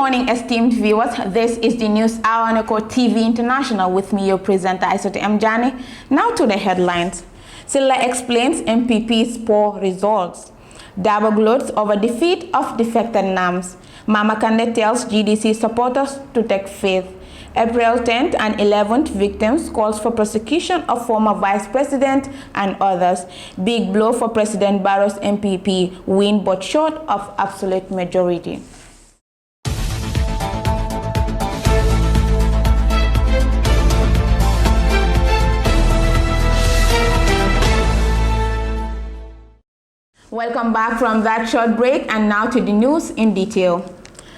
morning, esteemed viewers. This is the News Hour on Eco TV International with me, your presenter, Isatou Janneh. Now to the headlines. Silla explains MPP's poor results. Dabo gloats over defeat of defected NAMs. Mama Kande tells GDC supporters to take faith. April 10th and 11th victims calls for prosecution of former vice president and others. Big blow for President Barrow's MPP, win but short of absolute majority. Welcome back from that short break, and now to the news in detail.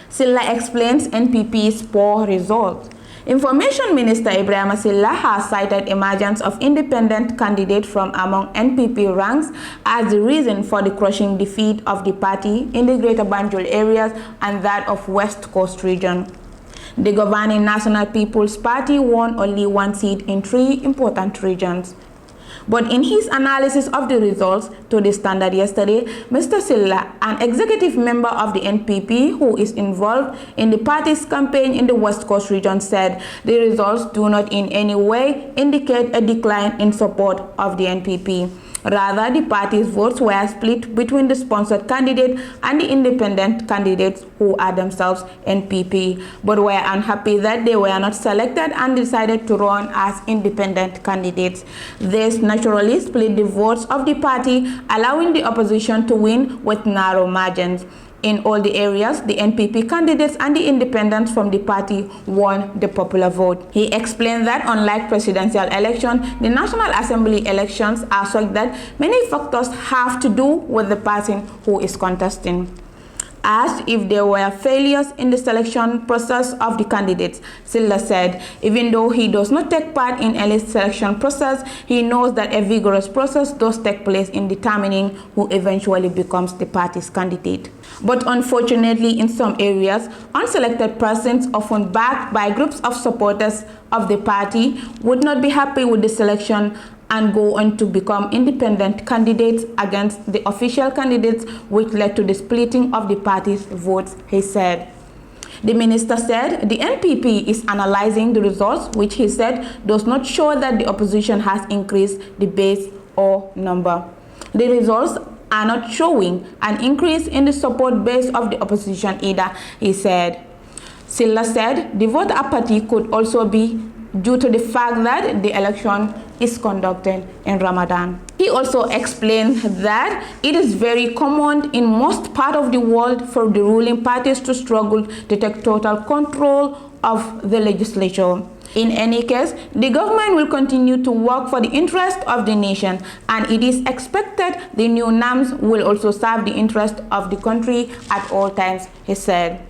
Silla explains NPP's poor results. Information Minister Ibrahim Silla has cited emergence of independent candidates from among NPP ranks as the reason for the crushing defeat of the party in the Greater Banjul areas and that of West Coast region. The governing National People's Party won only one seat in 3 important regions. But in his analysis of the results to the Standard yesterday, Mr. Silla, an executive member of the NPP who is involved in the party's campaign in the West Coast region, said the results do not in any way indicate a decline in support of the NPP. Rather, the party's votes were split between the sponsored candidate and the independent candidates who are themselves NPP, but were unhappy that they were not selected and decided to run as independent candidates. This naturally split the votes of the party, allowing the opposition to win with narrow margins. In all the areas, the NPP candidates and the independents from the party won the popular vote. He explained that unlike presidential election, the National Assembly elections are such that many factors have to do with the person who is contesting. Asked if there were failures in the selection process of the candidates, Silla said, even though he does not take part in any selection process, he knows that a vigorous process does take place in determining who eventually becomes the party's candidate. But unfortunately, in some areas, unselected persons, often backed by groups of supporters of the party, would not be happy with the selection and go on to become independent candidates against the official candidates, which led to the splitting of the party's votes, he said. The minister said the NPP is analyzing the results, which he said does not show that the opposition has increased the base or number. The results are not showing an increase in the support base of the opposition either, he said. Silla said the vote apathy could also be due to the fact that the election is conducted in Ramadan. He also explained that it is very common in most parts of the world for the ruling parties to struggle to take total control of the legislature. In any case, the government will continue to work for the interest of the nation, and it is expected the new NAMs will also serve the interest of the country at all times, he said.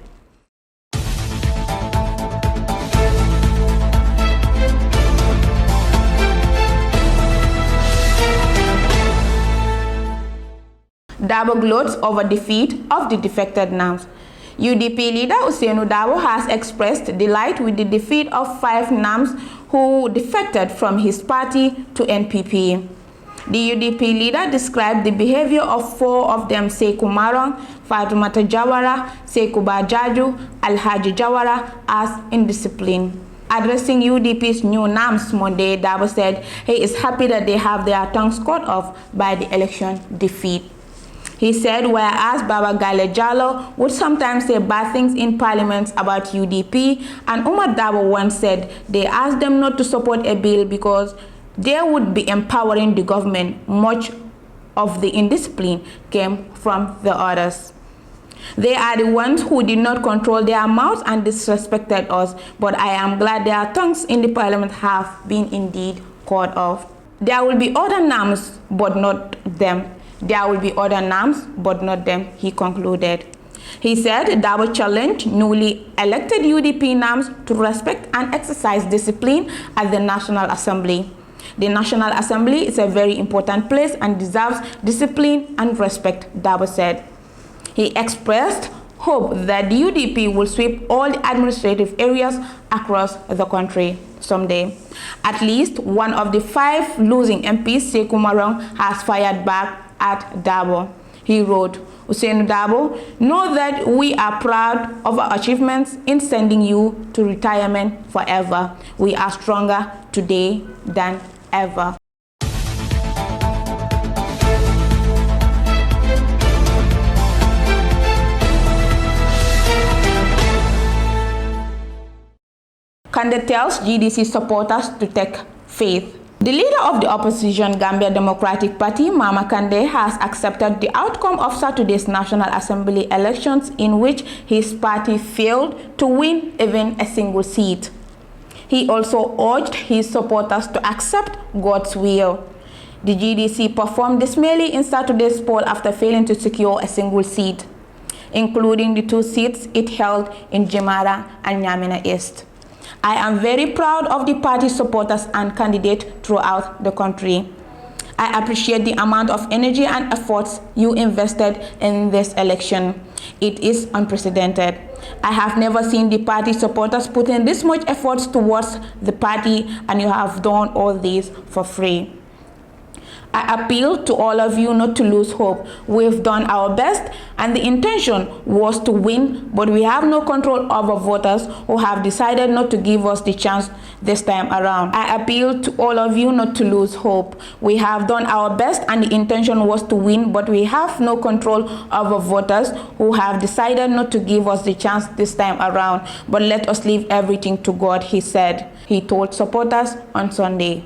Dabo gloats over defeat of the defected NAMs. UDP leader Isatou Dabo has expressed delight with the defeat of 5 NAMs who defected from his party to NPP. The UDP leader described the behavior of 4 of them, Sekou Marong, Fatoumata Jawara, Sekou Bajaju, Alhaji Jawara, as indiscipline. Addressing UDP's new NAMs Monday, Dabo said he is happy that they have their tongues cut off by the election defeat. He said whereas Baba Gale Jallow would sometimes say bad things in parliament about UDP, and Umar Dabo once said they asked them not to support a bill because they would be empowering the government, much of the indiscipline came from the others. They are the ones who did not control their mouths and disrespected us, but I am glad their tongues in the parliament have been indeed cut off. There will be other NAMs, but not them. There will be other NAMs, but not them, he concluded. He said Dabo challenged newly elected UDP NAMs to respect and exercise discipline at the National Assembly. The National Assembly is a very important place and deserves discipline and respect, Dabo said. He expressed hope that the UDP will sweep all the administrative areas across the country someday. At least one of the 5 losing MPs, Sekou Marong, has fired back at Dabo. He wrote, Usainu Dabo, know that we are proud of our achievements in sending you to retirement forever. We are stronger today than ever. Kande tells GDC supporters to take faith. The leader of the opposition Gambia Democratic Party, Mama Kande, has accepted the outcome of Saturday's National Assembly elections in which his party failed to win even a single seat. He also urged his supporters to accept God's will. The GDC performed dismally in Saturday's poll after failing to secure a single seat, including the 2 seats it held in Jemara and Nyamena East. I am very proud of the party supporters and candidates throughout the country. I appreciate the amount of energy and efforts you invested in this election. It is unprecedented. I have never seen the party supporters put in this much effort towards the party, and you have done all this for free. I appeal to all of you not to lose hope. We've done our best and the intention was to win, but we have no control over voters who have decided not to give us the chance this time around. I appeal to all of you not to lose hope. We have done our best and the intention was to win, but we have no control over voters who have decided not to give us the chance this time around. But let us leave everything to God, he said. He told supporters on Sunday.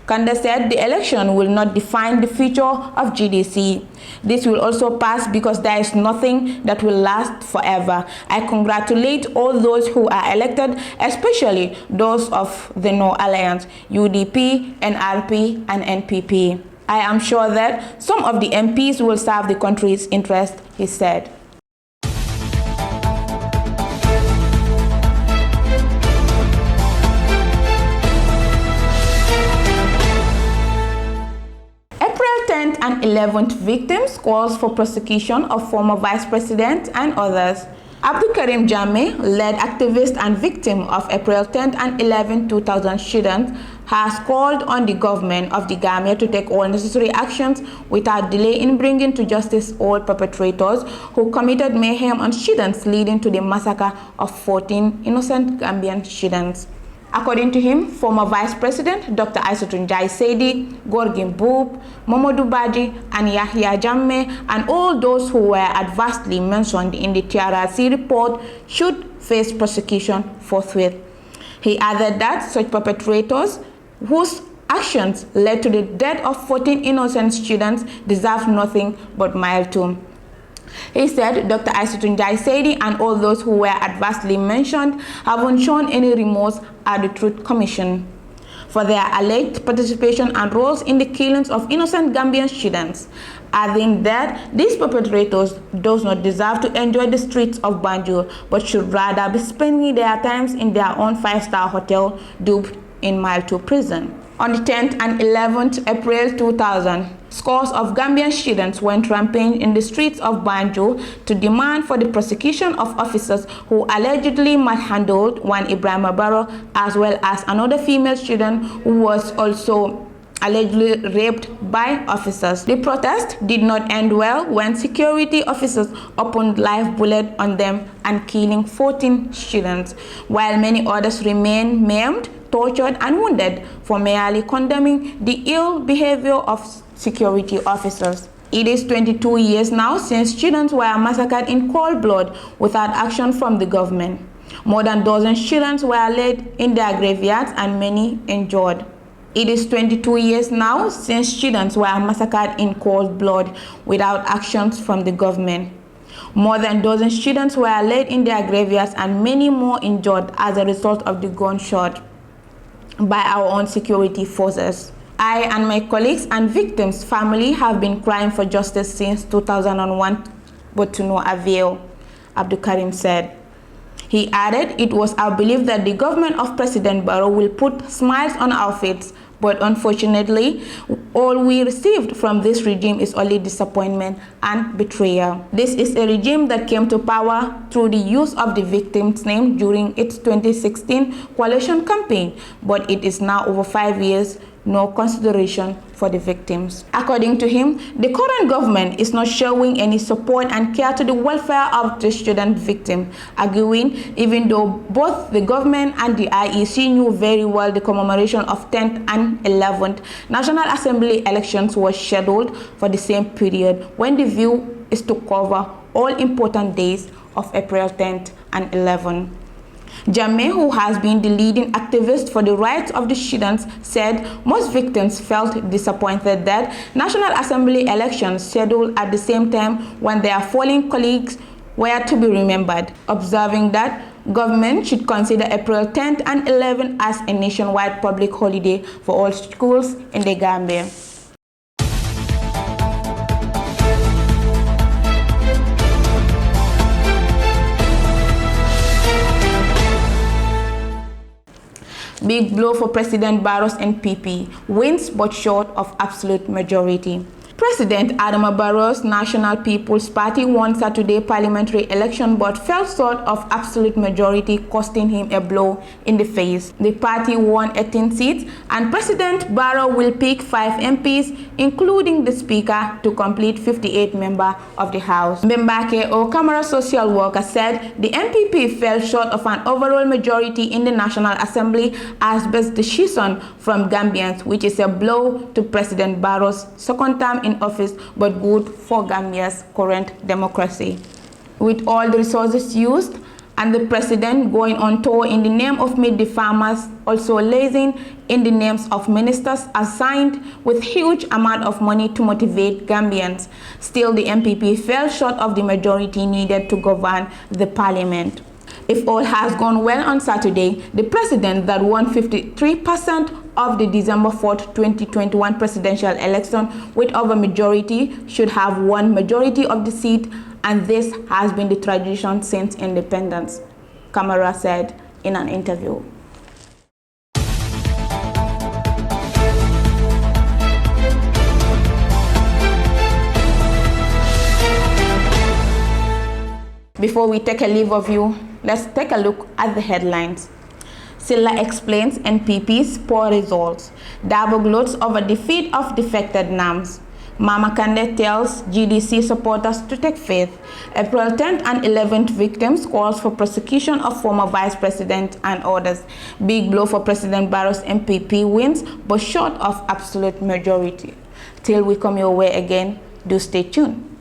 Kande said the election will not define the future of GDC. This will also pass because there is nothing that will last forever. I congratulate all those who are elected, especially those of the No Alliance, UDP, NRP, and NPP. I am sure that some of the MPs will serve the country's interest, he said. And 11th victims calls for prosecution of former Vice President and others. Abdulkarim Janneh, led activist and victim of April 10th and 11th, 2000 shootings, has called on the government of the Gambia to take all necessary actions without delay in bringing to justice all perpetrators who committed mayhem on shootings leading to the massacre of 14 innocent Gambian students. According to him, former Vice President Dr. Isatou Gorgin Boop, Mamadou Badji, and Yahya Jammeh, and all those who were adversely mentioned in the TRRC report should face prosecution forthwith. He added that such perpetrators whose actions led to the death of 14 innocent students deserve nothing but mild tomb. He said Dr. Isatou and all those who were adversely mentioned haven't shown any remorse at the Truth Commission for their alleged participation and roles in the killings of innocent Gambian students, adding that these perpetrators do not deserve to enjoy the streets of Banjul, but should rather be spending their times in their own 5-star hotel dubbed in Mile 2 prison. On the 10th and 11th April 2000, scores of Gambian students went rampant in the streets of Banjul to demand for the prosecution of officers who allegedly manhandled one Ibrahima Barrow, as well as another female student who was also allegedly raped by officers. The protest did not end well when security officers opened live bullets on them and killing 14 students, while many others remain maimed, tortured, and wounded for merely condemning the ill behavior of security officers. It is 22 years now since students were massacred in cold blood without action from the government. More than a dozen students were laid in their graveyards and many injured. It is 22 years now since students were massacred in cold blood without actions from the government. More than a dozen students were laid in their graveyards and many more injured as a result of the gunshot by our own security forces. I and my colleagues and victims' family have been crying for justice since 2001, but to no avail, Abdulkarim said. He added it was our belief that the government of President Barrow will put smiles on our faces, but unfortunately, all we received from this regime is only disappointment and betrayal. This is a regime that came to power through the use of the victim's name during its 2016 coalition campaign, but it is now over 5 years nor consideration for the victims. According to him, the current government is not showing any support and care to the welfare of the student victim, arguing even though both the government and the IEC knew very well the commemoration of 10th and 11th National Assembly elections was scheduled for the same period, when the view is to cover all important days of April 10th and 11th. Janneh, who has been the leading activist for the rights of the students, said most victims felt disappointed that National Assembly elections scheduled at the same time when their fallen colleagues were to be remembered, observing that government should consider April 10th and 11th as a nationwide public holiday for all schools in the Gambia. Big blow for President Barrow's NPP, wins but short of absolute majority. President Adama Barrow's National People's Party won Saturday parliamentary election but fell short of absolute majority, costing him a blow in the face. The party won 18 seats and President Barrow will pick 5 MPs, including the Speaker, to complete 58 members of the House. Mbembake, or Camara social worker, said the NPP fell short of an overall majority in the National Assembly as best decision from Gambians, which is a blow to President Barrow's second term in office but good for Gambia's current democracy. With all the resources used and the president going on tour in the name of Meet the Farmers, also lazing in the names of ministers assigned with huge amount of money to motivate Gambians, still the MPP fell short of the majority needed to govern the parliament. If all has gone well on Saturday, the president that won 53% of the December 4th, 2021 presidential election with over majority should have won majority of the seat, and this has been the tradition since independence, Camara said in an interview. Before we take a leave of you, let's take a look at the headlines. Silla explains NPP's poor results. Dabo gloats over defeat of defected NAMs. Mama Kande tells GDC supporters to take faith. April 10th and 11th victims calls for prosecution of former vice president and others. Big blow for President Barrow's MPP wins but short of absolute majority. Till we come your way again, do stay tuned.